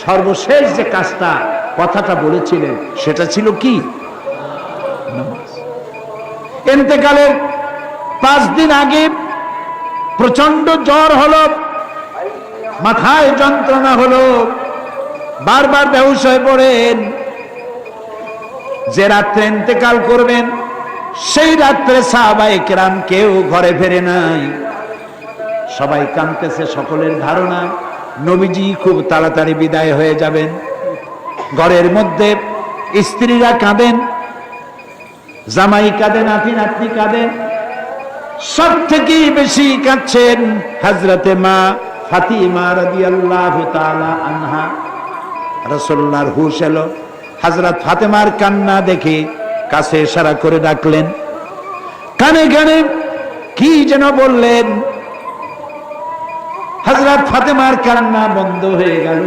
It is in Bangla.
সর্বশেষ যে কাজটা কথাটা বলেছিলেন সেটা ছিল কি? ইন্তেকালের 5 দিন আগে প্রচন্ড জ্বর হলো, মাথায় যন্ত্রণা হলো, বারবার বেহুশ হয়ে পড়েন। যে রাত্রে ইন্তেকাল করবেন সেই রাত্রে সাহাবায়ে কেরাম কেউ ঘরে ফেরে নাই, সবাই কাঁদতেছে। সকলের ধারণা নবীজি খুব তাড়াতাড়ি বিদায় হয়ে যাবেন। ঘরের মধ্যে স্ত্রীরা কাঁদেন, জামাই কাঁদে, নাতি নাতনি কাঁদেন। সব থেকে বেশি কাঁদছেন হযরতে মা ফাতিমা রাদিয়াল্লাহু তাআলা আনহা। রাসূলুল্লাহর হুশ এলো, হযরত ফাতেমার কান্না দেখে কাছে ইশারা করে ডাকলেন, কানে কানে কি যেন বললেন। হযরত ফাতেমার কান্না বন্ধ হয়ে গেল।